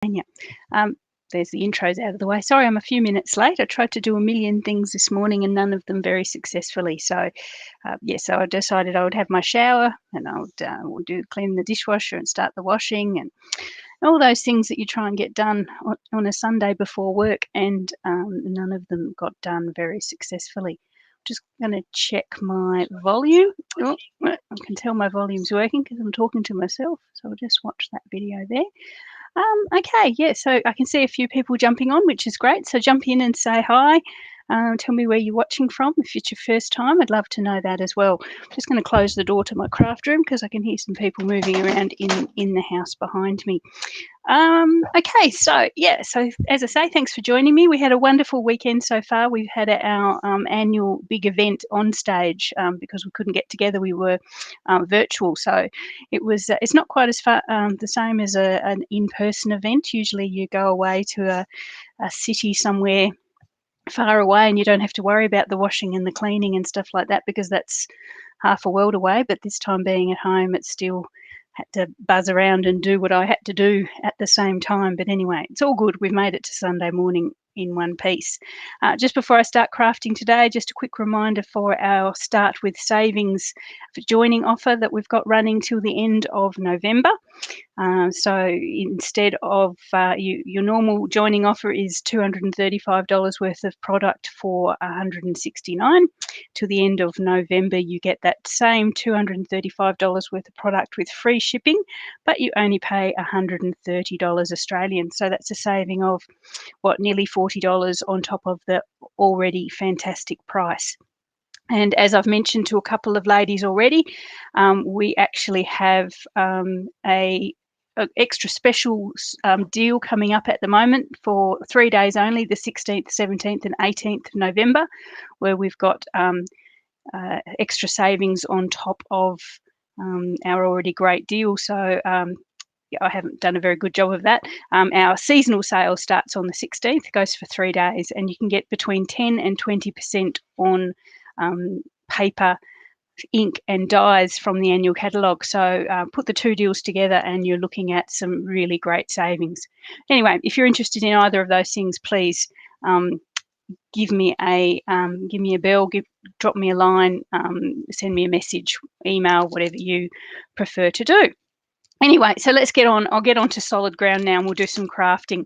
Yeah. There's the intros out of the way. Sorry, I'm a few minutes late. I tried to do a million things this morning and none of them very successfully. So, so I decided I would have my shower and I would clean the dishwasher and start the washing and all those things that you try and get done on a Sunday before work, and none of them got done very successfully. Just going to check my volume. Oh, I can tell my volume's working because I'm talking to myself. So I'll just watch that video there. Okay, yeah, so I can see a few people jumping on, which is great. So jump in and say hi. Tell me where you're watching from. If it's your first time, I'd love to know that as well. I'm just going to close the door to my craft room because I can hear some people moving around in the house behind me. Okay, so as I say, thanks for joining me. We had a wonderful weekend so far. We've had our annual big event on stage because we couldn't get together. We were virtual, so it was. It's not quite as far the same as an in-person event. Usually, you go away to a city somewhere far away, and you don't have to worry about the washing and the cleaning and stuff like that because that's half a world away. But this time, being at home, it's still had to buzz around and do what I had to do at the same time. But anyway, it's all good. We've made it to Sunday morning in one piece. Just before I start crafting today, just a quick reminder for our Start With Savings for joining offer that we've got running till the end of November. So instead of your normal joining offer is $235 worth of product for $169. To the end of November, you get that same $235 worth of product with free shipping, but you only pay $130 Australian. So that's a saving of nearly $40 on top of the already fantastic price. And as I've mentioned to a couple of ladies already, we actually have a extra special deal coming up at the moment for 3 days only, the 16th, 17th and 18th of November, where we've got extra savings on top of our already great deal. So I haven't done a very good job of that. Our seasonal sale starts on the 16th, goes for 3 days, and you can get between 10 and 20% on paper, ink and dyes from the annual catalogue. So put the two deals together and you're looking at some really great savings. Anyway, if you're interested in either of those things, please give me a bell, drop me a line, send me a message, email, whatever you prefer to do. Anyway, so let's get on. I'll get on to solid ground now and we'll do some crafting.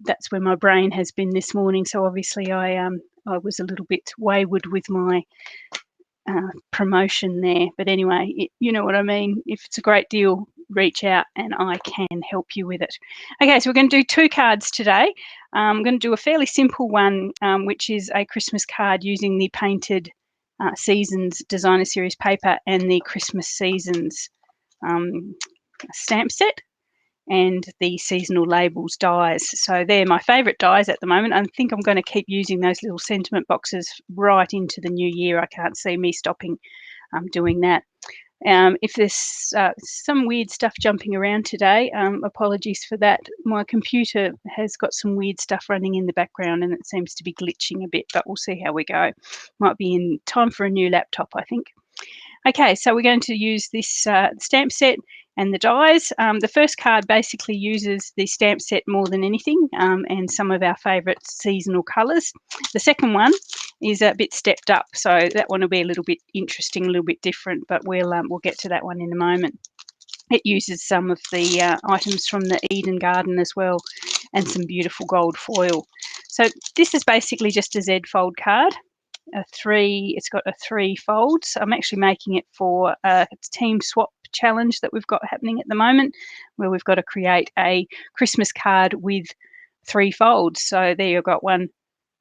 That's where my brain has been this morning. So obviously I was a little bit wayward with my promotion there. But anyway, you know what I mean. If it's a great deal, reach out and I can help you with it. Okay, so we're going to do 2 cards today. I'm going to do a fairly simple one, which is a Christmas card using the Painted Seasons Designer Series paper and the Christmas Seasons stamp set and the seasonal labels dies. So they're my favourite dies at the moment. I think I'm going to keep using those little sentiment boxes right into the new year. I can't see me stopping doing that. If there's some weird stuff jumping around today, apologies for that. My computer has got some weird stuff running in the background and it seems to be glitching a bit, but we'll see how we go. Might be in time for a new laptop, I think. Okay, so we're going to use this stamp set and the dies. The first card basically uses the stamp set more than anything and some of our favourite seasonal colours. The second one is a bit stepped up, so that one will be a little bit interesting, a little bit different, but we'll get to that one in a moment. It uses some of the items from the Eden Garden as well and some beautiful gold foil. So this is basically just a Z fold card. It's got a 3 folds. I'm actually making it for a team swap challenge that we've got happening at the moment, where we've got to create a Christmas card with 3 folds. So there you've got one,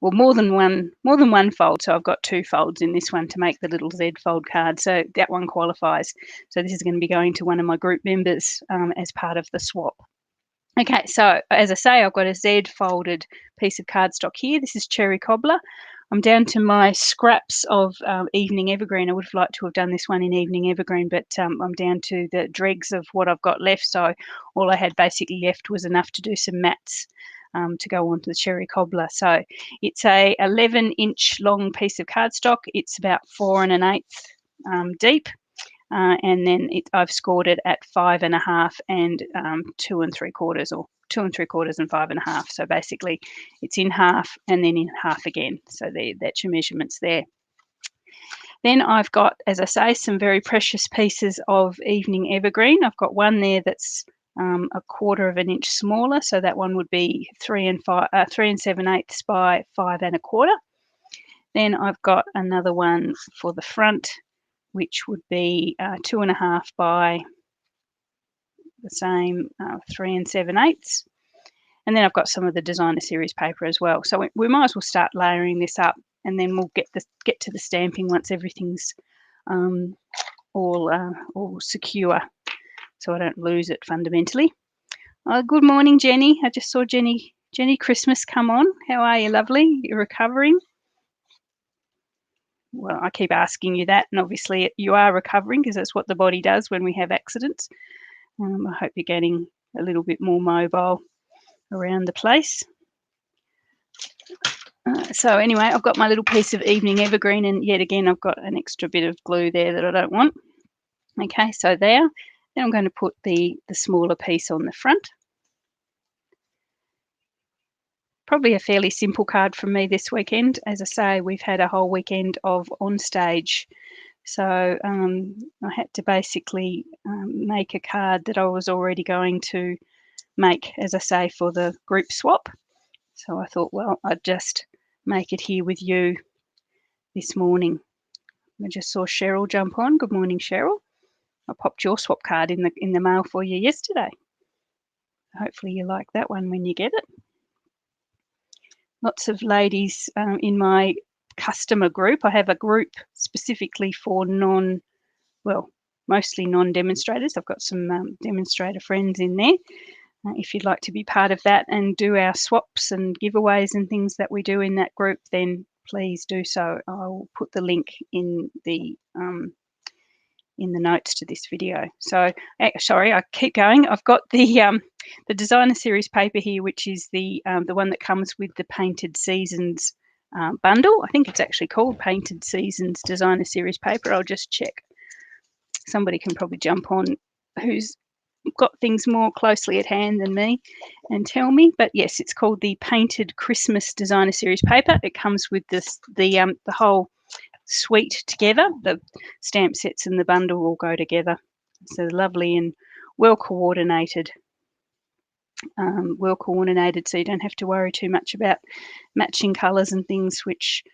well, more than one fold. So I've got 2 folds in this one to make the little Z fold card. So that one qualifies. So this is going to be going to one of my group members as part of the swap. Okay, so as I say, I've got a Z folded piece of cardstock here. This is Cherry Cobbler. I'm down to my scraps of Evening Evergreen. I would have liked to have done this one in Evening Evergreen, but I'm down to the dregs of what I've got left. So all I had basically left was enough to do some mats to go onto the Cherry Cobbler. So it's a 11-inch long piece of cardstock. It's about 4 1/8 deep. and then I've scored it at 5.5 and 2 3/4, or 2 3/4 and 5.5. So basically it's in half and then in half again. So that's your measurements there. Then I've got, as I say, some very precious pieces of evening evergreen. I've got one there that's 1/4 inch smaller, so that one would be 3 7/8 by 5 1/4. Then I've got another one for the front, which would be 2.5 by the same 3 7/8. And then I've got some of the designer series paper as well. So we might as well start layering this up, and then we'll get to the stamping once everything's all secure, so I don't lose it fundamentally. Good morning, Jenny. I just saw Jenny Christmas come on. How are you, lovely? You're recovering? Well, I keep asking you that, and obviously you are recovering, because that's what the body does when we have accidents. I hope you're getting a little bit more mobile around the place. So anyway, I've got my little piece of evening evergreen, and yet again I've got an extra bit of glue there that I don't want. Okay, so there. Then I'm going to put the smaller piece on the front. Probably a fairly simple card from me this weekend. As I say, we've had a whole weekend of on stage. So I had to basically make a card that I was already going to make, as I say, for the group swap. So I thought, well, I'd just make it here with you this morning. I just saw Cheryl jump on. Good morning, Cheryl. I popped your swap card in the mail for you yesterday. Hopefully you like that one when you get it. Lots of ladies in my customer group. I have a group specifically for mostly non-demonstrators. I've got some demonstrator friends in there. If you'd like to be part of that and do our swaps and giveaways and things that we do in that group, then please do so. I'll put the link in the notes to this video. So, sorry, I keep going. I've got the designer series paper here, which is the one that comes with the Painted Seasons bundle. I think it's actually called Painted Seasons Designer Series paper. I'll just check. Somebody can probably jump on who's got things more closely at hand than me and tell me. But yes, it's called the Painted Christmas Designer Series paper. It comes with the whole suite together. The stamp sets and the bundle all go together. So lovely and well coordinated, so you don't have to worry too much about matching colours and things, which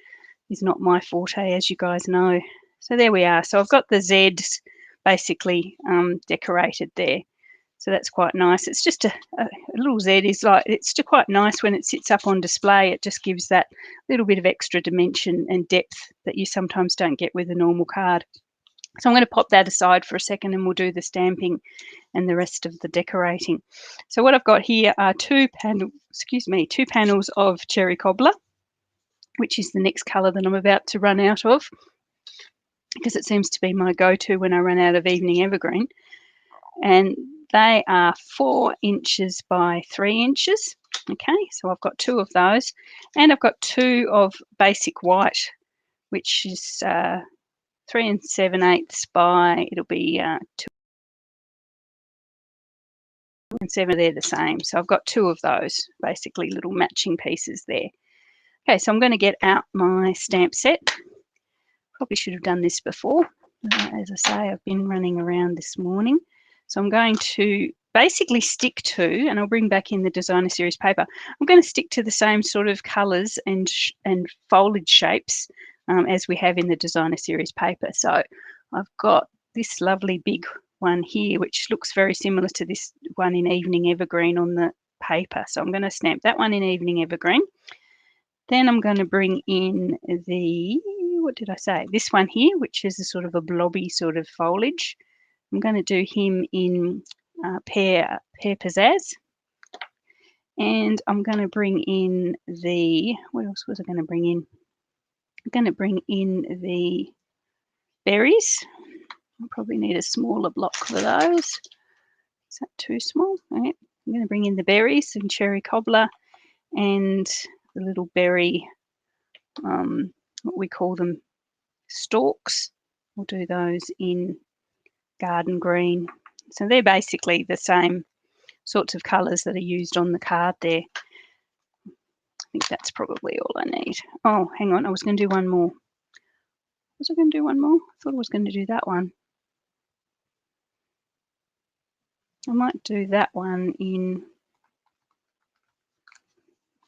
is not my forte, as you guys know. So there we are. So I've got the Zs basically decorated there. So that's quite nice. It's just a little Z is like, it's just quite nice when it sits up on display. It just gives that little bit of extra dimension and depth that you sometimes don't get with a normal card. So I'm going to pop that aside for a second, and we'll do the stamping and the rest of the decorating. So what I've got here are two panels of Cherry Cobbler, which is the next colour that I'm about to run out of, because it seems to be my go-to when I run out of evening evergreen. And they are 4 inches by 3 inches. Okay, so I've got 2 of those, and I've got 2 of basic white, which is 3 7/8 by, it'll be 2 7. They're the same. So I've got 2 of those, basically little matching pieces there. Okay, so I'm going to get out my stamp set. Probably should have done this before. As I say, I've been running around this morning. So I'm going to basically stick to, and I'll bring back in the designer series paper, I'm going to stick to the same sort of colours and foliage shapes as we have in the designer series paper. So I've got this lovely big one here, which looks very similar to this one in Evening Evergreen on the paper. So I'm going to stamp that one in Evening Evergreen. Then I'm going to bring in the, what did I say? This one here, which is a sort of a blobby sort of foliage. I'm going to do him in Pear Pizzazz. And I'm going to bring in the, what else was I going to bring in? I'm going to bring in the berries. I'll probably need a smaller block for those. Is that too small? Okay. I'm going to bring in the berries and Cherry Cobbler and the little berry, what we call them, stalks. We'll do those in garden green. So they're basically the same sorts of colours that are used on the card there. I think that's probably all I need. Oh, hang on, I was going to do one more. Was I going to do one more? I thought I was going to do that one. I might do that one in,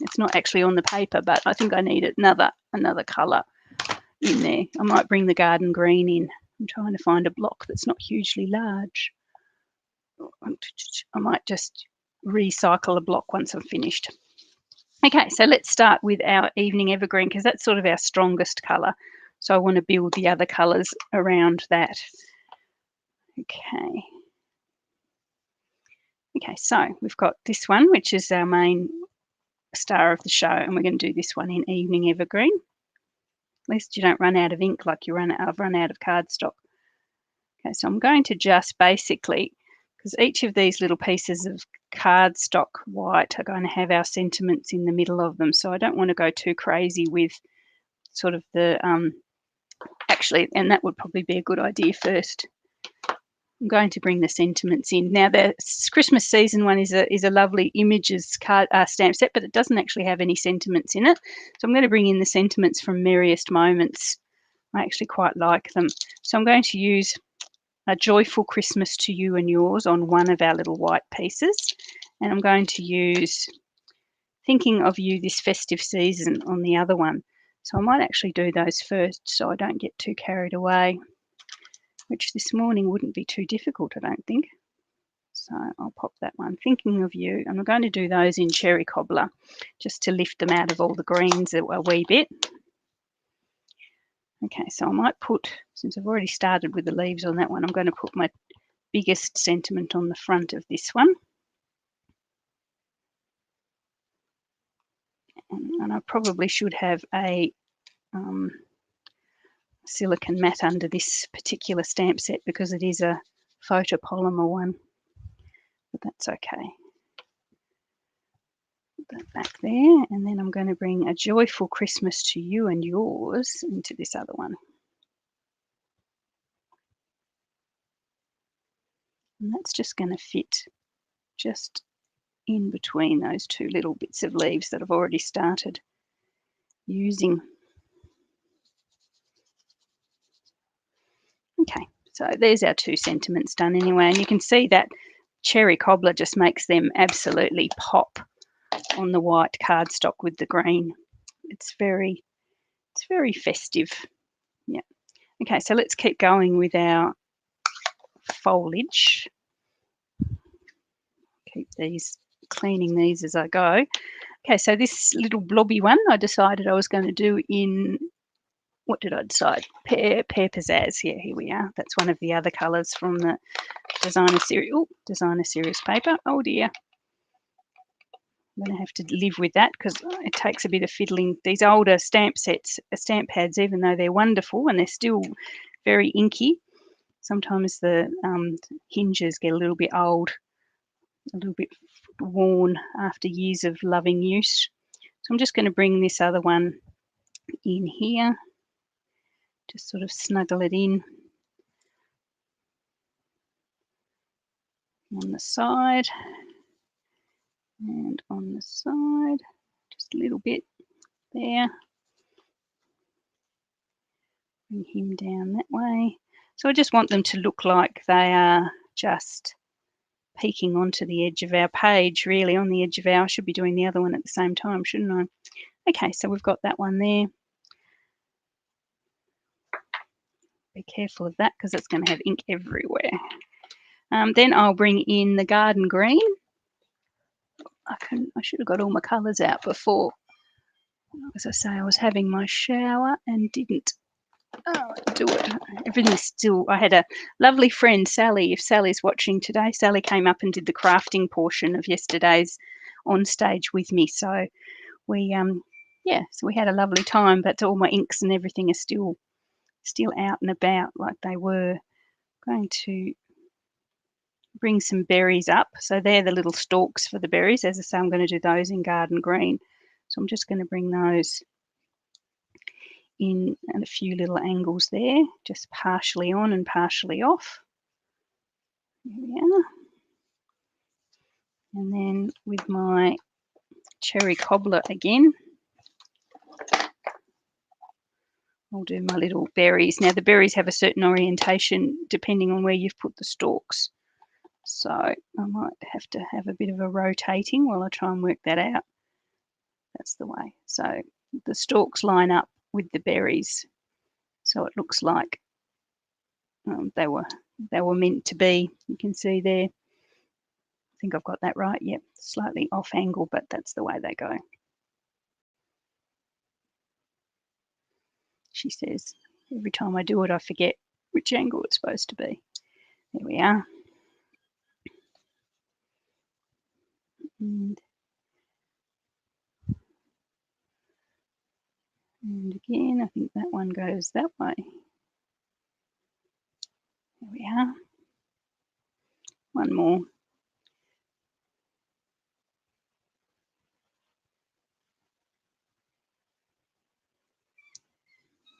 it's not actually on the paper, but I think I need another colour in there. I might bring the garden green in. I'm trying to find a block that's not hugely large. I might just recycle a block once I'm finished. Okay, so let's start with our evening evergreen because that's sort of our strongest colour. So I want to build the other colours around that. Okay. Okay, so we've got this one, which is our main star of the show, and we're going to do this one in evening evergreen. At least you don't run out of ink like I've run out of cardstock. Okay, so I'm going to just basically, because each of these little pieces of cardstock white are going to have our sentiments in the middle of them, so I don't want to go too crazy with sort of the, actually, and that would probably be a good idea first. I'm going to bring the sentiments in. Now, the Christmas season one is a lovely images card stamp set, but it doesn't actually have any sentiments in it. So I'm going to bring in the sentiments from Merriest Moments. I actually quite like them. So I'm going to use A Joyful Christmas to You and Yours on one of our little white pieces. And I'm going to use Thinking of You This Festive Season on the other one. So I might actually do those first so I don't get too carried away, which this morning wouldn't be too difficult, I don't think. So I'll pop that one, Thinking of You, and we're going to do those in Cherry Cobbler just to lift them out of all the greens a wee bit. Okay, so I might put, since I've already started with the leaves on that one, I'm going to put my biggest sentiment on the front of this one. And I probably should have a silicone mat under this particular stamp set because it is a photopolymer one, but that's okay. Put that back there, and then I'm going to bring A Joyful Christmas to You and Yours into this other one. And that's just going to fit just in between those two little bits of leaves that I've already started using. Okay, so there's our two sentiments done anyway, and you can see that Cherry Cobbler just makes them absolutely pop on the white cardstock with the green. It's very festive. Yeah. Okay, so let's keep going with our foliage. Keep these, cleaning these as I go. Okay, so this little blobby one I decided I was going to do in, what did I decide? Pear Pizzazz. Yeah, here we are. That's one of the other colours from the designer series. Oh, designer series paper. Oh dear. I'm going to have to live with that because it takes a bit of fiddling. These older stamp sets, stamp pads, even though they're wonderful and they're still very inky, sometimes the hinges get a little bit old, a little bit worn after years of loving use. So I'm just going to bring this other one in here, just sort of snuggle it in on the side and on the side, just a little bit there. Bring him down that way. So I just want them to look like they are just peeking onto the edge of our page, really, on the edge of our, I should be doing the other one at the same time, shouldn't I? Okay, so we've got that one there. Be careful of that because it's going to have ink everywhere. Then I'll bring in the garden green. I should have got all my colours out before. As I say, I was having my shower and didn't do it. Everything's still, I had a lovely friend, Sally. If Sally's watching today, Sally came up and did the crafting portion of yesterday's on stage with me. So we, so we had a lovely time, but all my inks and everything are still out and about like they were. Going to bring some berries up. So they're the little stalks for the berries. As I say, I'm going to do those in garden green. So I'm just going to bring those in at a few little angles there, just partially on and partially off. There we are. And then with my cherry cobbler again, I'll do my little berries. Now the berries have a certain orientation depending on where you've put the stalks. So I might have to have a bit of a rotating while I try and work that out. That's the way. So the stalks line up with the berries. So it looks like they were meant to be. You can see there. I think I've got that right. Yep, slightly off angle, but that's the way they go. She says, every time I do it, I forget which angle it's supposed to be. There we are. And again, I think that one goes that way. There we are. One more.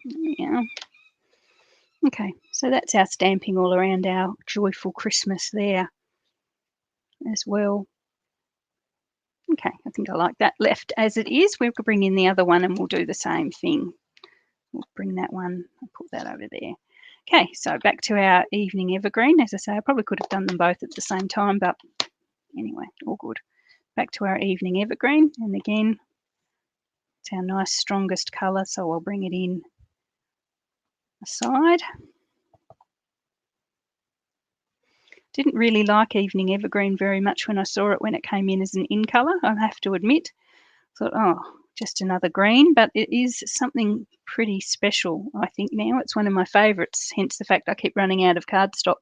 Yeah. Okay, so that's our stamping all around our joyful Christmas there as well. Okay, I think I like that left as it is. We'll bring in the other one and we'll do the same thing. We'll bring that one and put that over there. Okay, so back to our evening evergreen. As I say, I probably could have done them both at the same time, but anyway, all good. Back to our evening evergreen, and again, it's our nice strongest colour, so I'll bring it in aside. Didn't really like evening evergreen very much when I saw it when it came in as an in colour, I have to admit. Thought, oh, just another green, but it is something pretty special, I think now. It's one of my favourites, hence the fact I keep running out of cardstock.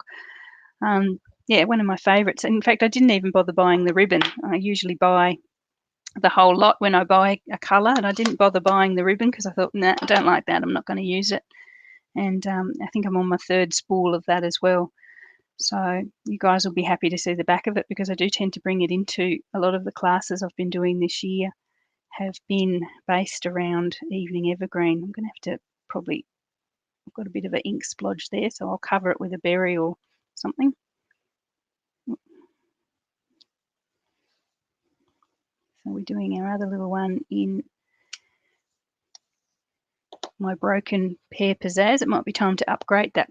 Yeah, one of my favourites. In fact, I didn't even bother buying the ribbon. I usually buy the whole lot when I buy a colour, and I didn't bother buying the ribbon because I thought, nah, I don't like that. I'm not going to use it. And I think I'm on my third spool of that as well. So you guys will be happy to see the back of it because I do tend to bring it into a lot of the classes I've been doing this year have been based around evening evergreen. I'm going to have to probably, I've got a bit of an ink splodge there, so I'll cover it with a berry or something. So we're doing our other little one in my broken pear pizzazz. It might be time to upgrade that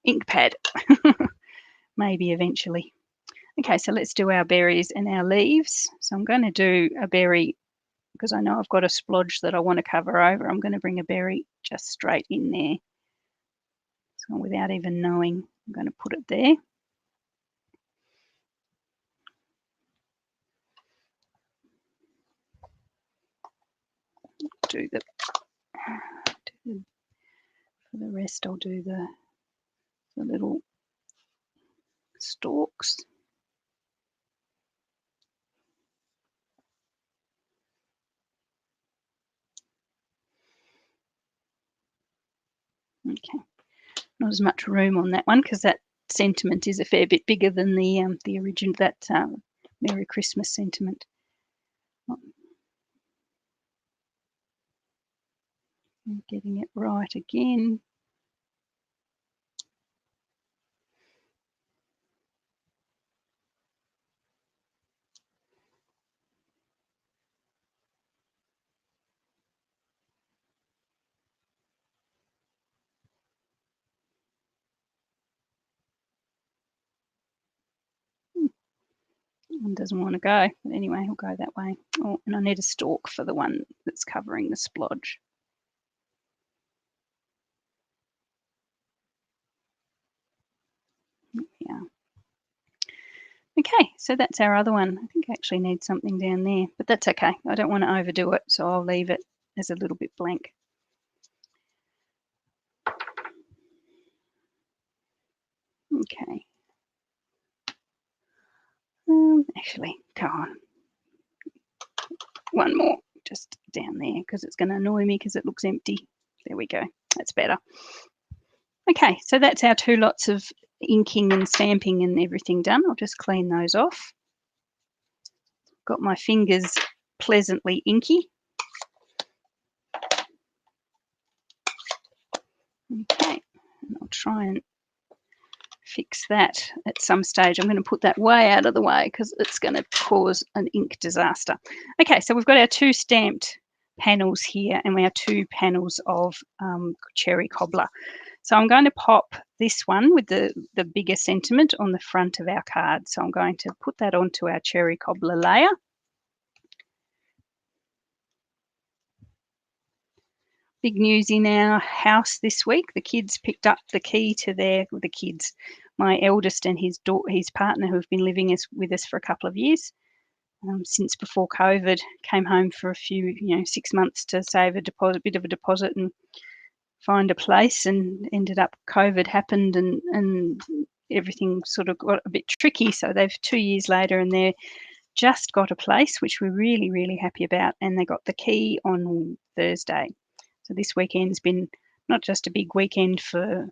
ink pad, maybe eventually. Okay, so let's do our berries and our leaves. So I'm going to do a berry because I know I've got a splodge that I want to cover over. I'm going to bring a berry just straight in there. So without even knowing, I'm going to put it there. For the rest, I'll do the little stalks. Okay, not as much room on that one because that sentiment is a fair bit bigger than the original, that Merry Christmas sentiment. I'm getting it right again. One doesn't want to go, but anyway, I'll go that way. Oh, and I need a stalk for the one that's covering the splodge. Yeah. Okay, so that's our other one. I think I actually need something down there, but that's okay. I don't want to overdo it, so I'll leave it as a little bit blank. Okay. Actually, come on. One more just down there because it's going to annoy me because it looks empty. There we go. That's better. Okay, so that's our two lots of inking and stamping and everything done. I'll just clean those off. Got my fingers pleasantly inky. Okay, and I'll try and fix that at some stage. I'm going to put that way out of the way because it's going to cause an ink disaster. Okay, so we've got our 2 stamped panels here, and we have 2 panels of cherry cobbler. So I'm going to pop this one with the bigger sentiment on the front of our card. So I'm going to put that onto our cherry cobbler layer. Big news in our house this week. The kids picked up the key to my eldest and his partner, who have been living with us for a couple of years, since before COVID, came home for a few, 6 months to save a bit of a deposit and find a place, and ended up COVID happened and everything sort of got a bit tricky. So they've 2 years later, and they're just got a place, which we're really, really happy about, and they got the key on Thursday. So this weekend's been not just a big weekend for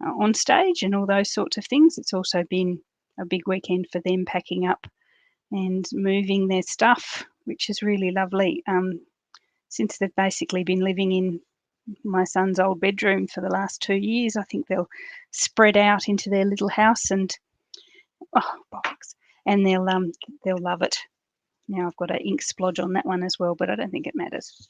on stage and all those sorts of things, it's also been a big weekend for them packing up and moving their stuff, which is really lovely. Since they've basically been living in my son's old bedroom for the last 2 years, I think they'll spread out into their little house and they'll love it. Now I've got an ink splodge on that one as well, but I don't think it matters.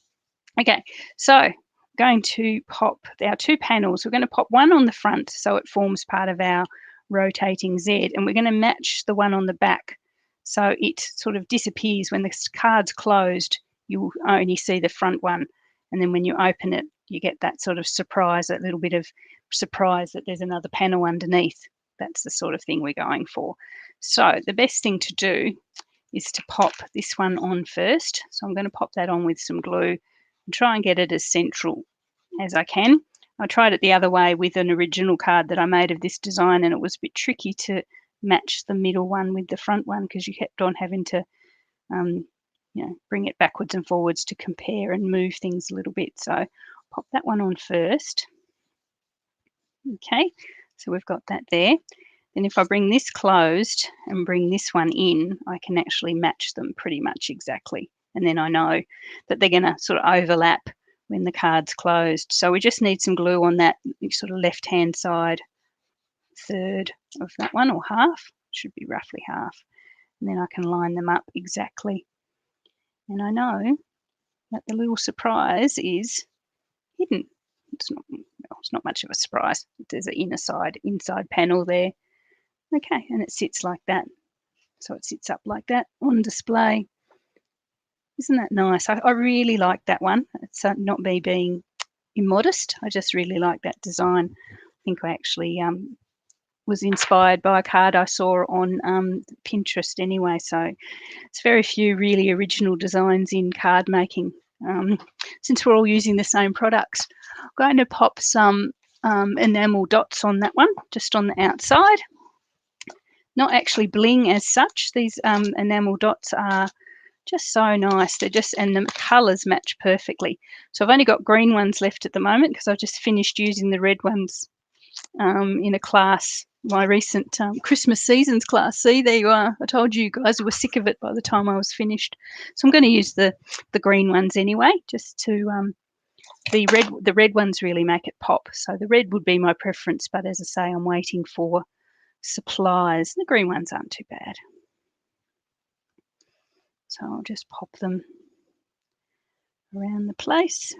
Okay, so going to pop our 2 panels. We're going to pop one on the front so it forms part of our rotating Z, and we're going to match the one on the back so it sort of disappears. When the card's closed, you only see the front one, and then when you open it, you get that sort of surprise, that little bit of surprise that there's another panel underneath. That's the sort of thing we're going for. So the best thing to do is to pop this one on first. So I'm going to pop that on with some glue and try and get it as central as I can. I tried it the other way with an original card that I made of this design, and it was a bit tricky to match the middle one with the front one because you kept on having to bring it backwards and forwards to compare and move things a little bit. So pop that one on first. Okay, so we've got that there. Then if I bring this closed and bring this one in, I can actually match them pretty much exactly. And then I know that they're going to sort of overlap when the card's closed. So we just need some glue on that sort of left-hand side third of that one, or half. Should be roughly half. And then I can line them up exactly. And I know that the little surprise is hidden. It's not much of a surprise. There's an inside panel there. Okay, and it sits like that. So it sits up like that on display. Isn't that nice? I really like that one. It's not me being immodest. I just really like that design. I think I actually was inspired by a card I saw on Pinterest anyway. So it's very few really original designs in card making. Since we're all using the same products, I'm going to pop some enamel dots on that one, just on the outside. Not actually bling as such. These enamel dots are just so nice. And the colours match perfectly. So I've only got green ones left at the moment because I've just finished using the red ones in a class, my recent Christmas seasons class. See, there you are. I told you guys were sick of it by the time I was finished. So I'm going to use the green ones anyway, just to the red ones really make it pop. So the red would be my preference, but as I say, I'm waiting for supplies. The green ones aren't too bad. So I'll just pop them around the place,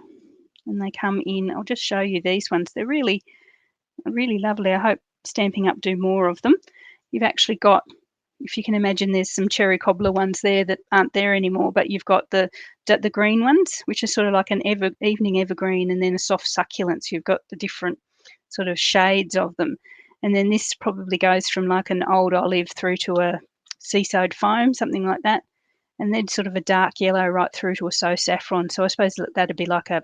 and they come in. I'll just show you these ones. They're really, really lovely. I hope Stampin' Up do more of them. You've actually got, if you can imagine, there's some cherry cobbler ones there that aren't there anymore, but you've got the green ones, which is sort of like an evening evergreen, and then a soft succulent. So you've got the different sort of shades of them. And then this probably goes from like an old olive through to a seaside foam, something like that. And then sort of a dark yellow right through to a so saffron. So I suppose that'd be like I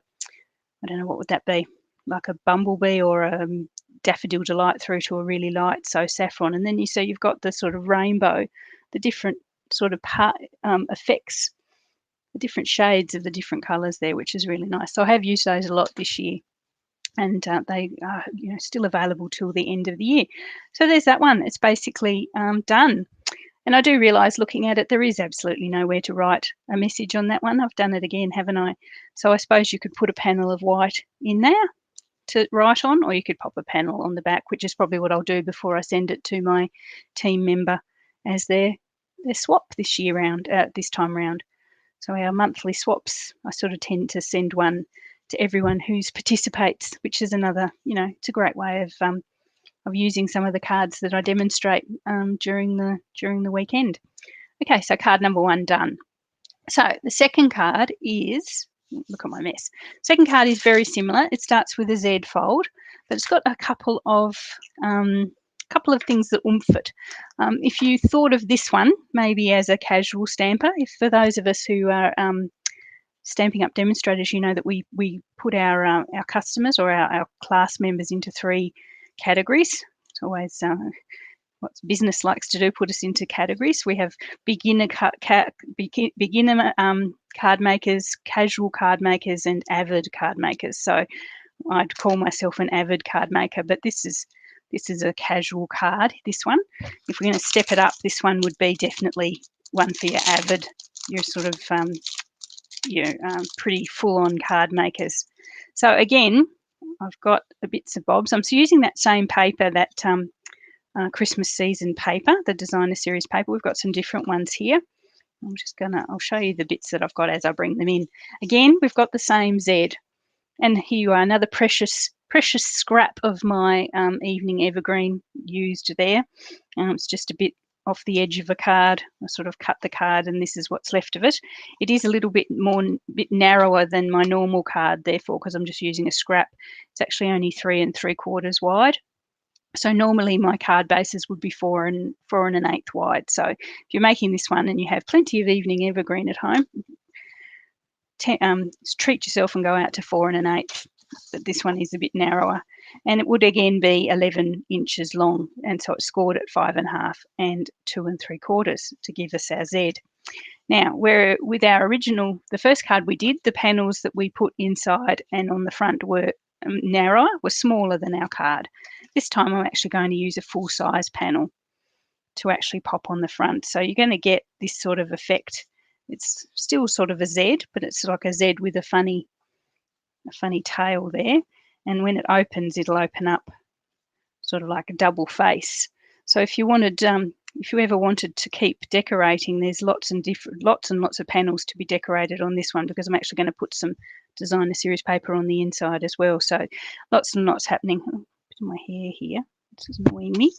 don't know, what would that be? Like a bumblebee or a daffodil delight through to a really light so saffron. And then you've got the sort of rainbow, the different sort of effects, the different shades of the different colours there, which is really nice. So I have used those a lot this year, and they are still available till the end of the year. So there's that one. It's basically done. And I do realise, looking at it, there is absolutely nowhere to write a message on that one. I've done it again, haven't I? So I suppose you could put a panel of white in there, to write on, or you could pop a panel on the back, which is probably what I'll do before I send it to my team member as their swap this time round. So our monthly swaps, I sort of tend to send one to everyone who participates, which is another, it's a great way of using some of the cards that I demonstrate during the weekend. Okay, so card number 1 done. So the second card is, look at my mess. Second card is very similar. It starts with a Z fold, but it's got a couple of things that oomph it. If you thought of this one maybe as a casual stamper, if for those of us who are Stampin' Up demonstrators, you know that we put our customers or our class members into 3 categories. It's always what business likes to do, put us into categories. We have beginner card makers, casual card makers, and avid card makers. So I'd call myself an avid card maker, but this is a casual card, this one. If we're going to step it up, this one would be definitely one for your avid, your sort of pretty full-on card makers. So again, I've got the bits and bobs. I'm using that same paper, that Christmas season paper, the designer series paper. We've got some different ones here. I'll show you the bits that I've got as I bring them in. Again, we've got the same Z. And here you are, another precious scrap of my evening evergreen used there. It's just a bit off the edge of a card. I sort of cut the card and this is what's left of it. It is a little bit narrower than my normal card, therefore, because I'm just using a scrap. It's actually only 3 3/4 wide. So normally my card bases would be 4 1/8 wide. So if you're making this one and you have plenty of evening evergreen at home, treat yourself and go out to 4 1/8. But this one is a bit narrower, and it would again be 11 inches long, and so it's scored at 5 1/2 and 2 3/4 to give us our Z. Now, where with our original, the first card we did, the panels that we put inside and on the front were narrower, were smaller than our card. This time I'm actually going to use a full-size panel to actually pop on the front. So you're going to get this sort of effect. It's still sort of a Z, but it's like a Z with a funny tail there. And when it opens, it'll open up sort of like a double face. So if you ever wanted to keep decorating, there's lots and lots of panels to be decorated on this one, because I'm actually going to put some designer series paper on the inside as well. So lots and lots happening. Oh, bit of my hair here. This is annoying me.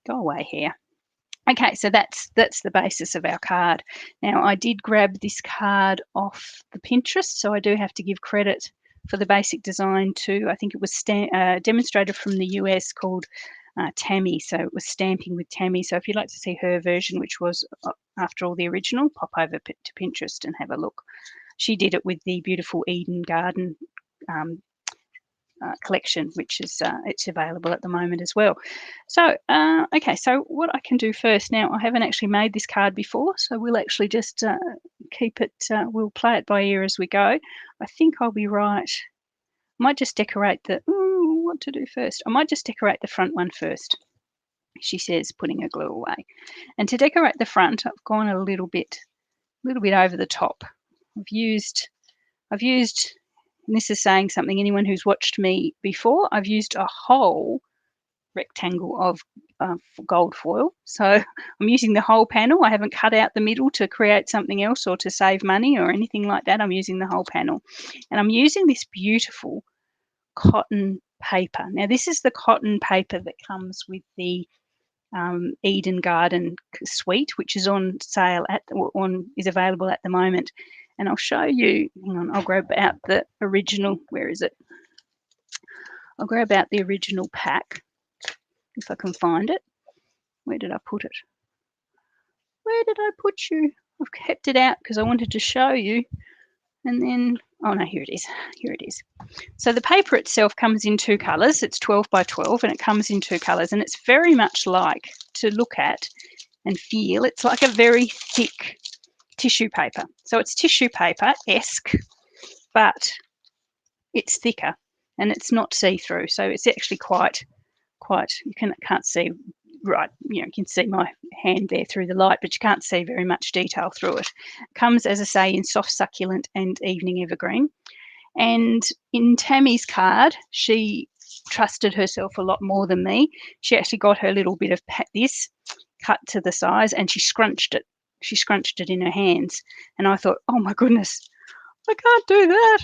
Go away, hair. Okay, so that's the basis of our card. Now, I did grab this card off the Pinterest, so I do have to give credit for the basic design to, I think it was a demonstrator from the US called Tammy. So it was Stamping with Tammy. So if you'd like to see her version, which was after all the original, pop over to Pinterest and have a look. She did it with the beautiful Eden Garden collection, which is it's available at the moment as well. So okay, so what I can do first, now I haven't actually made this card before, so we'll actually just keep it, we'll play it by ear as we go. I think I'll be right. I might just decorate what to do first. I might just decorate the front one first, she says, putting her glue away. And to decorate the front, I've gone a little bit over the top. I've used, and this is saying something, anyone who's watched me before, I've used a whole rectangle of gold foil. So I'm using the whole panel. I haven't cut out the middle to create something else or to save money or anything like that. I'm using the whole panel. And I'm using this beautiful cotton paper. Now, this is the cotton paper that comes with the Eden Garden suite, which is on sale is available at the moment. And I'll show you, hang on, I'll grab out the original, where is it? I'll grab out the original pack, if I can find it. Where did I put it? Where did I put you? I've kept it out because I wanted to show you. And then, oh no, here it is. Here it is. So the paper itself comes in 2 colours. It's 12 by 12 and it comes in 2 colours. And it's very much like, to look at and feel, it's like a very thick tissue paper. So it's tissue paper-esque, but it's thicker and it's not see-through. So it's actually quite, you can't see, right, you can see my hand there through the light, but you can't see very much detail through it. It comes, as I say, in soft succulent and evening evergreen. And in Tammy's card, she trusted herself a lot more than me. She actually got her little bit of this cut to the size, and she scrunched it. She scrunched it in her hands, and I thought, oh my goodness, I can't do that.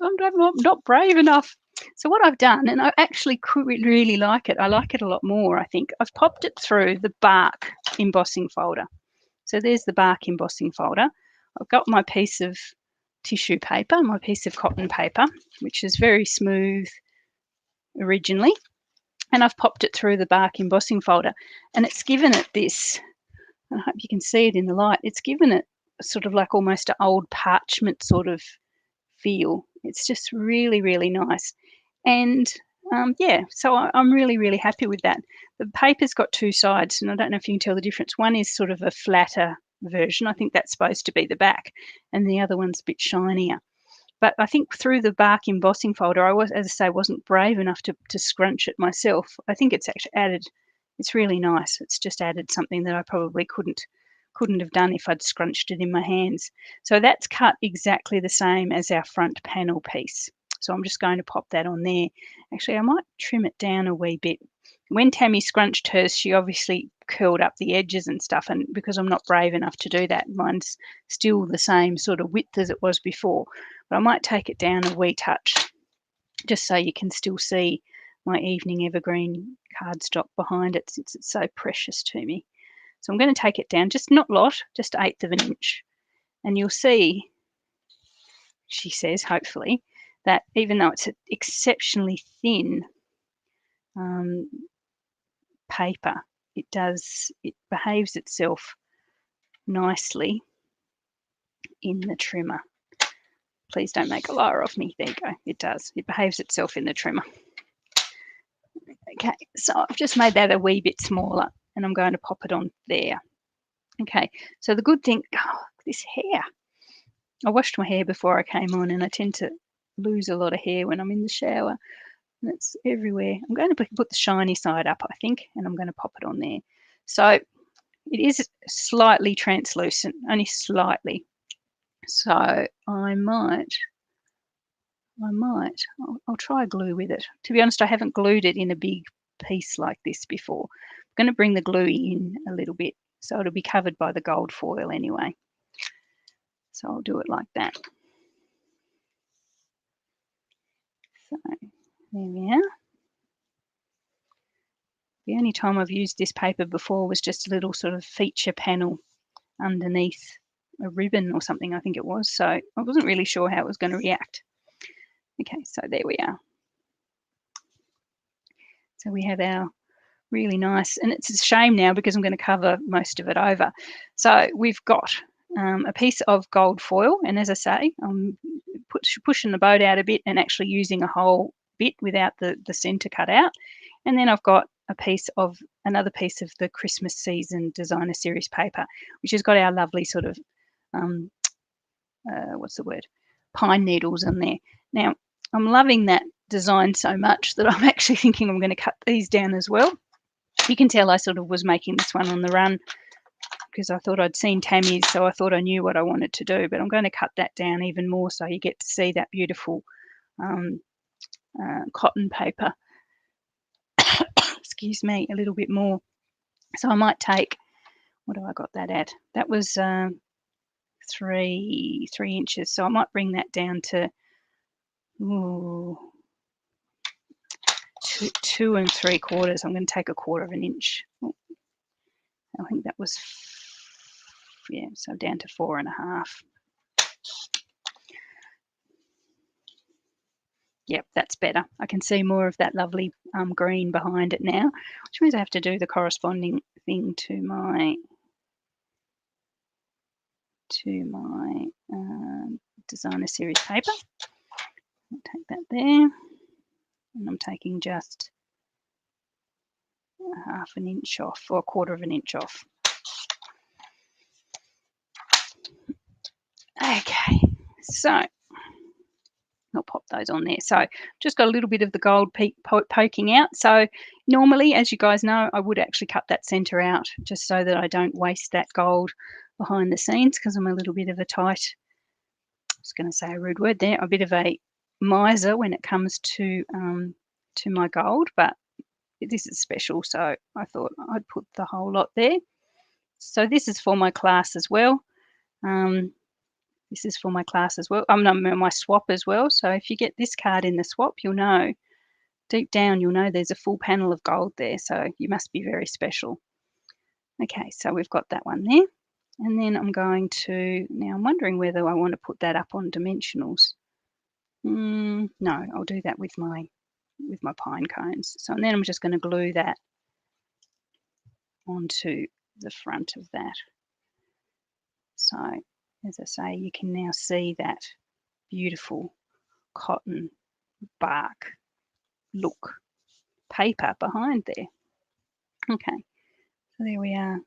I'm not brave enough. So what I've done, and I actually really like it. I like it a lot more, I think. I've popped it through the bark embossing folder. So there's the bark embossing folder. I've got my piece of tissue paper, my piece of cotton paper, which is very smooth originally, and I've popped it through the bark embossing folder, and it's given it this, I hope you can see it in the light, it's given it sort of like almost an old parchment sort of feel. It's just really, really nice. And yeah, so I'm really, really happy with that. The paper's got two sides, and I don't know if you can tell the difference. One is sort of a flatter version. I think that's supposed to be the back, and the other one's a bit shinier. But I think through the bark embossing folder, I was, as I say, wasn't brave enough to scrunch it myself. I think it's actually added, it's really nice. It's just added something that I probably couldn't have done if I'd scrunched it in my hands. So that's cut exactly the same as our front panel piece. So I'm just going to pop that on there. Actually, I might trim it down a wee bit. When Tammy scrunched hers, she obviously curled up the edges and stuff, and because I'm not brave enough to do that, mine's still the same sort of width as it was before. But I might take it down a wee touch, just so you can still see my evening evergreen cardstock behind it, since it's so precious to me. So I'm going to take it down, just not a lot, just 1/8 of an inch. And you'll see, she says, hopefully, that even though it's an exceptionally thin paper, it behaves itself nicely in the trimmer. Please don't make a liar of me. There you go. It does. It behaves itself in the trimmer. Okay, so I've just made that a wee bit smaller, and I'm going to pop it on there. Okay, so the good thing, this hair. I washed my hair before I came on, and I tend to lose a lot of hair when I'm in the shower, and it's everywhere. I'm going to put the shiny side up, I think, and I'm going to pop it on there. So it is slightly translucent, only slightly. So I'll try glue with it. To be honest, I haven't glued it in a big piece like this before. I'm going to bring the glue in a little bit, so it'll be covered by the gold foil anyway. So I'll do it like that. So there we are. The only time I've used this paper before was just a little sort of feature panel underneath a ribbon or something, I think it was. So I wasn't really sure how it was going to react. Okay, so there we are. So we have our really nice, and it's a shame now because I'm going to cover most of it over. So we've got a piece of gold foil, and as I say, I'm pushing the boat out a bit and actually using a whole bit without the centre cut out. And then I've got another piece of the Christmas season designer series paper, which has got our lovely sort of what's the word, pine needles on there. Now I'm loving that design so much that I'm actually thinking I'm going to cut these down as well. You can tell I sort of was making this one on the run because I thought I'd seen Tammy's, so I thought I knew what I wanted to do, but I'm going to cut that down even more so you get to see that beautiful cotton paper, excuse me, a little bit more. So I might take, what do I got that at? That was 3 inches, so I might bring that down to 2 3/4. I'm going to take 1/4 of an inch. I think that was, yeah, so down to 4 1/2. Yep, that's better. I can see more of that lovely green behind it now, which means I have to do the corresponding thing to my designer series paper. I'll take that there, and I'm taking just 1/2 an inch off, or 1/4 of an inch off. Okay, so I'll pop those on there. So just got a little bit of the gold poking out. So normally, as you guys know, I would actually cut that center out just so that I don't waste that gold behind the scenes, because I'm a little bit of a tight, I was going to say a rude word there, a bit of a miser when it comes to to my gold, but this is special, so I thought I'd put the whole lot there. So this is for my class as well. This is for my class as well. My swap as well. So if you get this card in the swap, you'll know, deep down, you'll know there's a full panel of gold there. So you must be very special. Okay, so we've got that one there. And then I'm going to, now I'm wondering whether I want to put that up on dimensionals. No, I'll do that with my pine cones. So and then I'm just going to glue that onto the front of that. So as I say, you can now see that beautiful cotton bark look paper behind there. Okay, so there we are.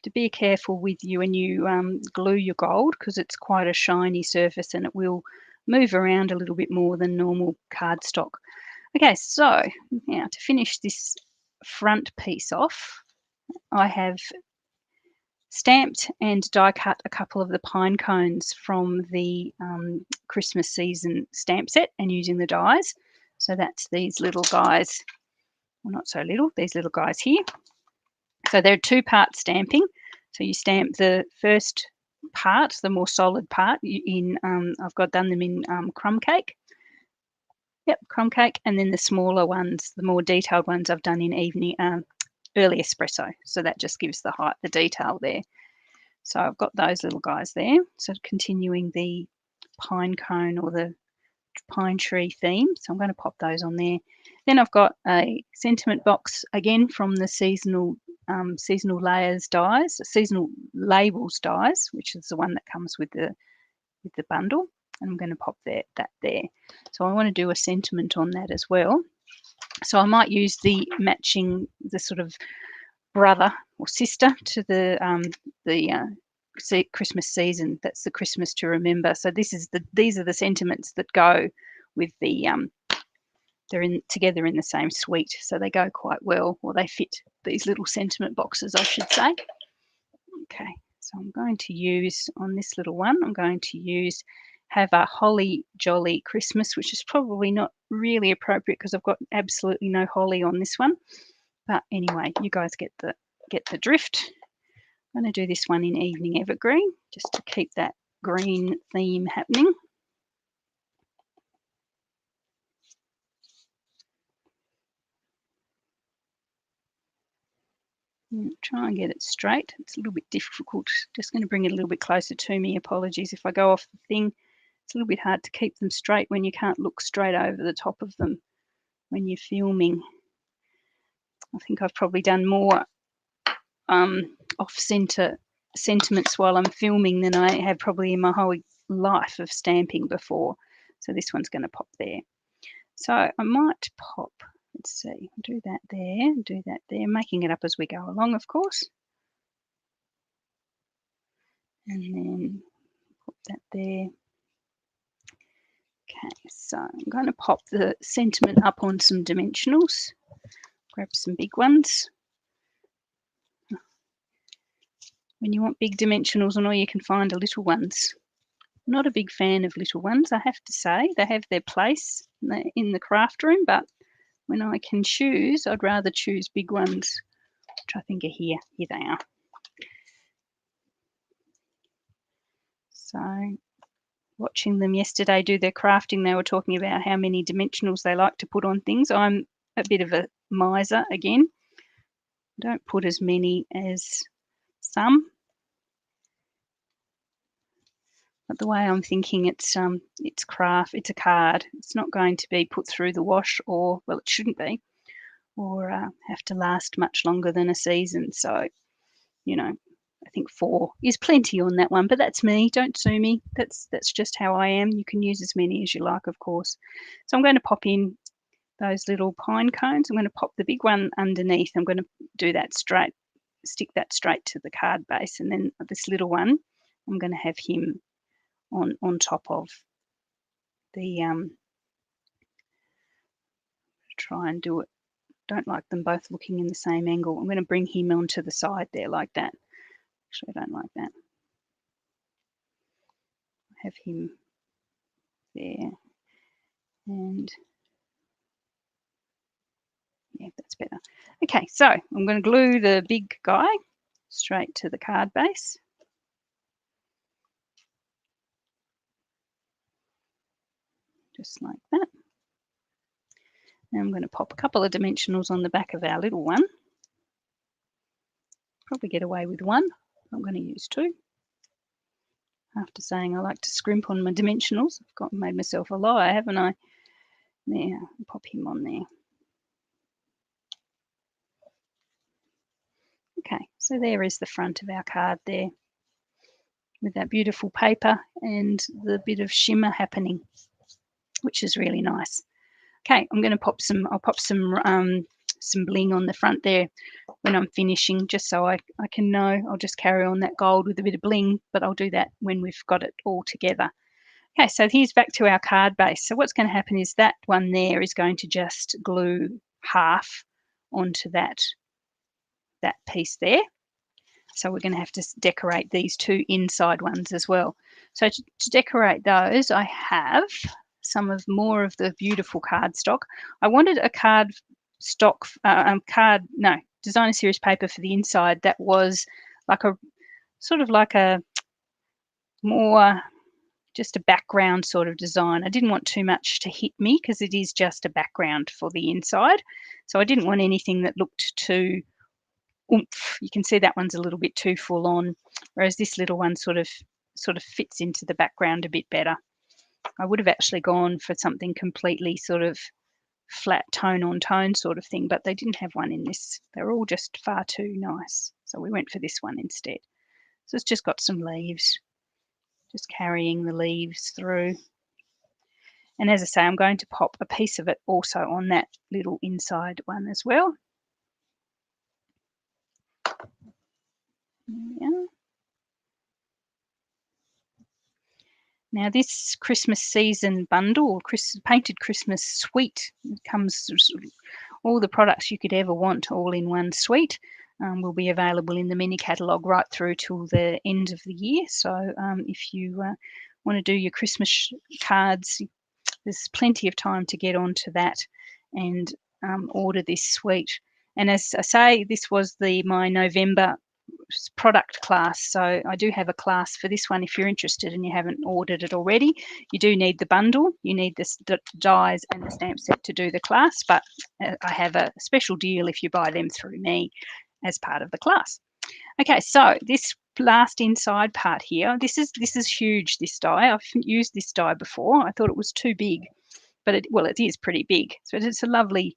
To be careful with you when you glue your gold, because it's quite a shiny surface and it will move around a little bit more than normal cardstock. Okay, so now to finish this front piece off, I have stamped and die cut a couple of the pine cones from the Christmas season stamp set and using the dies. So that's these little guys, well, not so little, these little guys here. So they're two-part stamping. So you stamp the first part, the more solid part, in I've done them in crumb cake. Yep, crumb cake, and then the smaller ones, the more detailed ones, I've done in early espresso. So that just gives the height, the detail there. So I've got those little guys there. So continuing the pine cone or the pine tree theme. So I'm going to pop those on there. Then I've got a sentiment box again from the seasonal layers dies, seasonal labels dies, which is the one that comes with the bundle. And I'm going to pop that there. So I want to do a sentiment on that as well. So I might use the matching, the sort of brother or sister to the Christmas season. That's the Christmas to remember. So these are the sentiments that go with the they're together in the same suite, so they go quite well, or they fit these little sentiment boxes, I should say. Okay, so I'm going to use on this little one, I'm going to use have a holly jolly Christmas, which is probably not really appropriate because I've got absolutely no holly on this one. But anyway, you guys get the drift. I'm going to do this one in Evening Evergreen just to keep that green theme happening. Try and get it straight. It's a little bit difficult. Just going to bring it a little bit closer to me. Apologies if I go off the thing. It's a little bit hard to keep them straight when you can't look straight over the top of them when you're filming. I think I've probably done more off-center sentiments while I'm filming than I have probably in my whole life of stamping before. So this one's going to pop there. So I might pop, let's see, do that there, making it up as we go along, of course. And then put that there. Okay, so I'm going to pop the sentiment up on some dimensionals. Grab some big ones. When you want big dimensionals and all you can find are little ones. I'm not a big fan of little ones, I have to say. They have their place in the craft room, but when I can choose, I'd rather choose big ones, which I think are here. Here they are. So watching them yesterday do their crafting, they were talking about how many dimensionals they like to put on things. I'm a bit of a miser again. I don't put as many as some. But the way I'm thinking, it's craft, it's a card. It's not going to be put through the wash, or, well, it shouldn't be, or have to last much longer than a season. So, you know, I think 4 is plenty on that one, but that's me. Don't sue me. That's just how I am. You can use as many as you like, of course. So I'm going to pop in those little pine cones. I'm going to pop the big one underneath. I'm going to do that straight, stick that straight to the card base, and then this little one, I'm going to have him on top of the try and do it. Don't like them both looking in the same angle. I'm going to bring him onto the side there like that. Actually, I don't like that. Have him there. And yeah, that's better. Okay, so I'm going to glue the big guy straight to the card base. Just like that. Now I'm going to pop a couple of dimensionals on the back of our little one. Probably get away with one. I'm going to use two. After saying I like to scrimp on my dimensionals, I've made myself a liar, haven't I? There, I'll pop him on there. Okay, so there is the front of our card there with that beautiful paper and the bit of shimmer happening, which is really nice. Okay, I'm going to pop some, I'll pop some bling on the front there when I'm finishing, just so I can know. I'll just carry on that gold with a bit of bling, but I'll do that when we've got it all together. Okay, so here's back to our card base. So what's going to happen is that one there is going to just glue half onto that piece there. So we're going to have to decorate these two inside ones as well. So to decorate those, I have some more of the beautiful cardstock. I wanted a designer series paper for the inside that was like a sort of like a more just a background sort of design. I didn't want too much to hit me because it is just a background for the inside. So I didn't want anything that looked too oomph. You can see that one's a little bit too full on, whereas this little one sort of fits into the background a bit better. I would have actually gone for something completely sort of flat tone on tone sort of thing, but they didn't have one in this. They're all just far too nice. So we went for this one instead. So it's just got some leaves, just carrying the leaves through. And as I say, I'm going to pop a piece of it also on that little inside one as well. Yeah. Now this Christmas season bundle, or painted Christmas suite, comes all the products you could ever want all in one suite. Will be available in the mini catalogue right through till the end of the year. So if you want to do your Christmas cards, there's plenty of time to get onto that and order this suite. And as I say, this was my November product class. So I do have a class for this one if you're interested and you haven't ordered it already. You do need the bundle, you need the dies and the stamp set to do the class, but I have a special deal if you buy them through me as part of the class. Okay, so this last inside part here, this is huge, this die. I've used this die before. I thought it was too big, but it is pretty big. So it's a lovely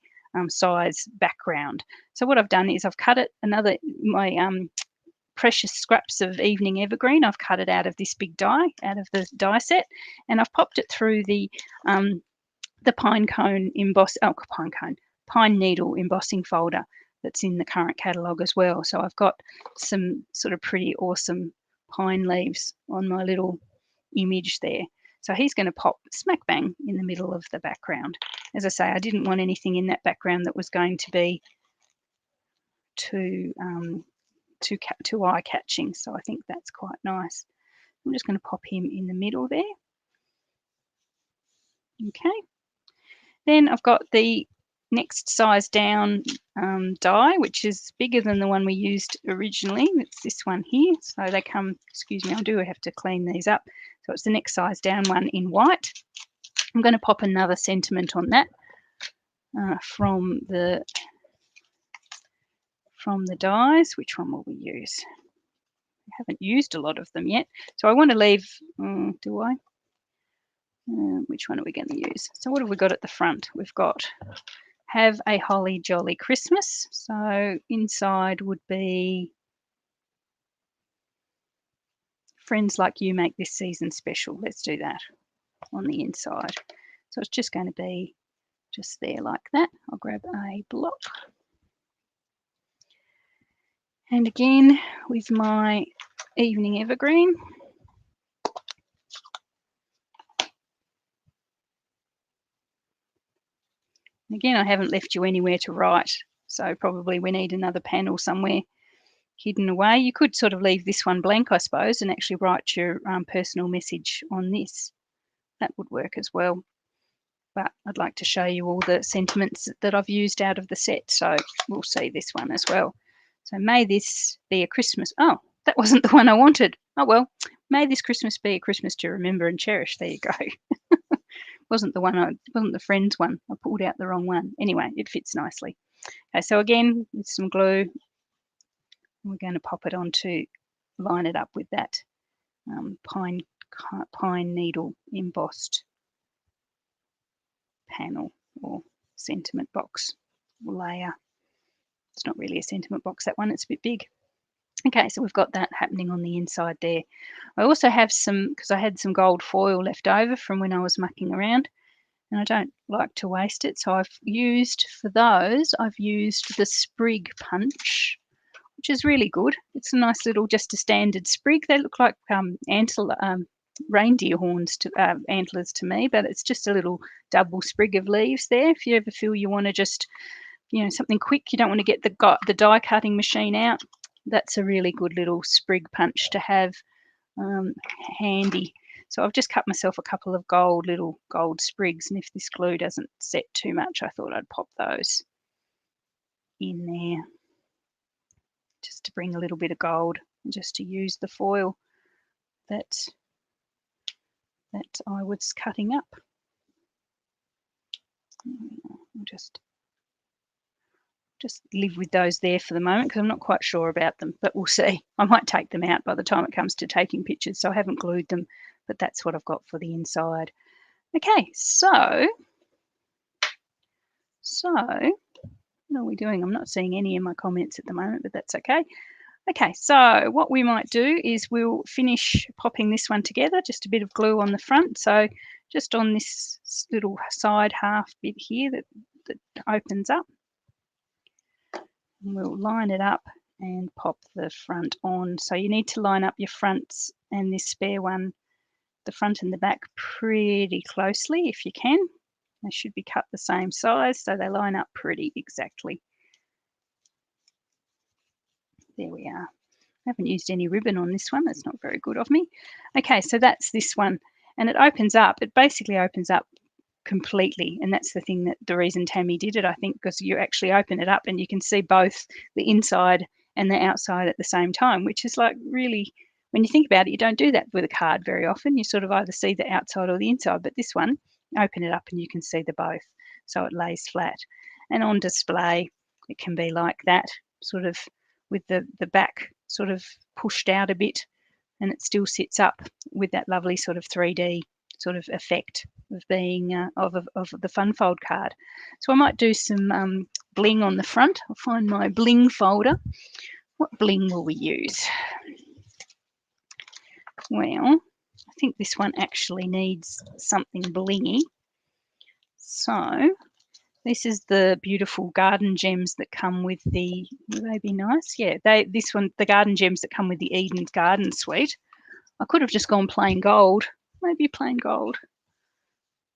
size background. So what I've done is I've cut it, my precious scraps of Evening Evergreen. I've cut it out of this big die, out of the die set, and I've popped it through the pine needle embossing folder that's in the current catalogue as well. So I've got some sort of pretty awesome pine leaves on my little image there. So he's going to pop smack bang in the middle of the background. As I say, I didn't want anything in that background that was going to be too eye-catching, so I think that's quite nice. I'm just going to pop him in the middle there. Okay. Then I've got the next size down die, which is bigger than the one we used originally. It's this one here. So they come, excuse me, I do have to clean these up. So it's the next size down one in white. I'm going to pop another sentiment on that from the dies. Which one will we use? I haven't used a lot of them yet. So I want to leave, do I? Which one are we going to use? So what have we got at the front? We've got Have a Holly Jolly Christmas. So inside would be Friends Like You Make This Season Special. Let's do that on the inside. So it's just going to be just there like that. I'll grab a block. And again, with my Evening Evergreen, again, I haven't left you anywhere to write, so probably we need another panel somewhere hidden away. You could sort of leave this one blank, I suppose, and actually write your personal message on this. That would work as well. but I'd like to show you all the sentiments that I've used out of the set, so we'll see this one as well. So may this be a Christmas. Oh, that wasn't the one I wanted. Oh well, may this Christmas be a Christmas to remember and cherish. There you go. Wasn't the Friends one. I pulled out the wrong one. Anyway, it fits nicely. Okay, so again, with some glue, we're going to pop it onto, line it up with that pine needle embossed panel or sentiment box layer. It's not really a sentiment box, that one, it's a bit big. Okay, so we've got that happening on the inside there. I also have some, because I had some gold foil left over from when I was mucking around, and I don't like to waste it, so I've used, for those, I've used the sprig punch, which is really good. It's a nice little, just a standard sprig. They look like reindeer horns to antlers to me, but it's just a little double sprig of leaves there. If you ever feel you want to just, you know, something quick, you don't want to get the die cutting machine out, that's a really good little sprig punch to have handy. So I've just cut myself a couple of little gold sprigs, and if this glue doesn't set too much, I thought I'd pop those in there just to bring a little bit of gold, and just to use the foil that I was cutting up. I'll just live with those there for the moment, because I'm not quite sure about them, but we'll see. I might take them out by the time it comes to taking pictures, so I haven't glued them, but that's what I've got for the inside. Okay, so what are we doing? I'm not seeing any in my comments at the moment, but that's okay. Okay, so what we might do is we'll finish popping this one together, just a bit of glue on the front. So just on this little side half bit here that opens up, we'll line it up and pop the front on. So you need to line up your fronts and this spare one, the front and the back, pretty closely if you can. They should be cut the same size, so they line up pretty exactly. There we are. I haven't used any ribbon on this one. That's not very good of me. Okay, so that's this one. And it opens up. It basically opens up completely. And that's the reason Tammy did it, I think, because you actually open it up and you can see both the inside and the outside at the same time, which is like really, when you think about it, you don't do that with a card very often. You sort of either see the outside or the inside, but this one, open it up and you can see the both. So it lays flat. And on display, it can be like that, sort of with the back sort of pushed out a bit, and it still sits up with that lovely sort of 3D sort of effect of being of the Funfold card. So I might do some bling on the front. I'll find my bling folder. What bling will we use? Well, I think this one actually needs something blingy. So this is the beautiful garden gems that come with the, will they be nice? Yeah, the garden gems that come with the Eden Garden Suite. I could have just gone plain gold, maybe plain gold,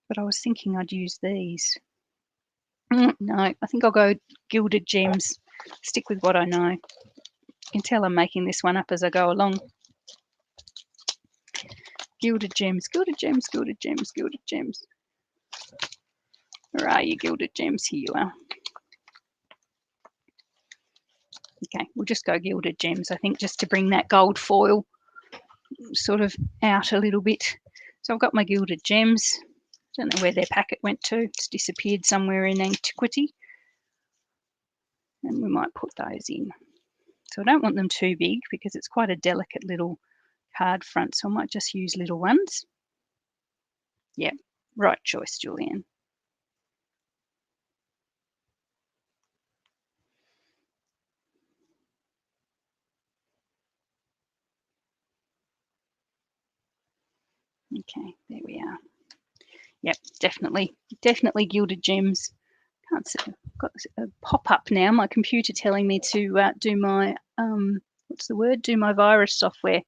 but I was thinking I'd use these. No, I think I'll go gilded gems, stick with what I know. You can tell I'm making this one up as I go along. Gilded gems, gilded gems, gilded gems, gilded gems. Where are you, gilded gems? Here you are. Okay, we'll just go gilded gems, I think, just to bring that gold foil sort of out a little bit. So I've got my gilded gems. Don't know where their packet went to. It's disappeared somewhere in antiquity. And we might put those in. So I don't want them too big because it's quite a delicate little card front. So I might just use little ones. Yep, right choice, Julianne. Okay, there we are. Yep, definitely gilded gems. Can't see, I've got a pop-up now, my computer telling me to do my, what's the word? Do my virus software.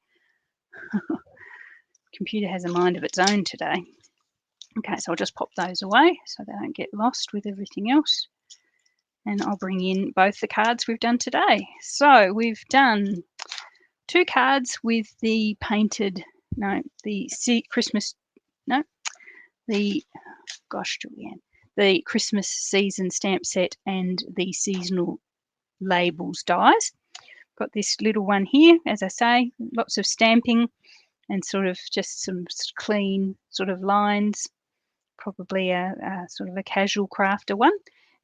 Computer has a mind of its own today. Okay, so I'll just pop those away so they don't get lost with everything else. And I'll bring in both the cards we've done today. So we've done 2 cards with the painted, the gosh, Julianne, the Christmas season stamp set and the seasonal labels dies. Got this little one here, as I say, lots of stamping and sort of just some clean sort of lines, probably a sort of a casual crafter one.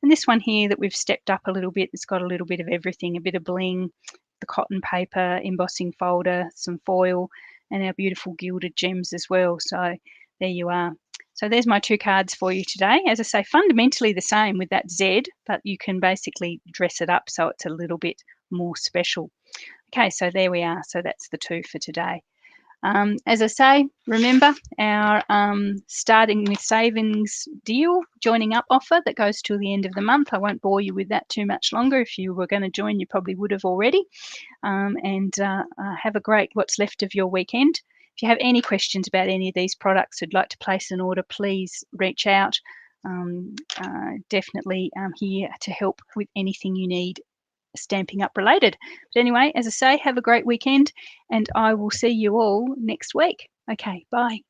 And this one here that we've stepped up a little bit, it's got a little bit of everything, a bit of bling, the cotton paper, embossing folder, some foil, and our beautiful gilded gems as well. So there you are. So there's my 2 cards for you today. As I say, fundamentally the same with that Z, but you can basically dress it up so it's a little bit more special. Okay, so there we are. So that's the 2 for today. As I say, remember our starting with savings deal, joining up offer that goes till the end of the month. I won't bore you with that too much longer. If you were going to join, you probably would have already. Have a great what's left of your weekend. If you have any questions about any of these products, would like to place an order, please reach out. Definitely here to help with anything you need Stampin' Up related. But anyway, as I say, have a great weekend and I will see you all next week. Okay, bye.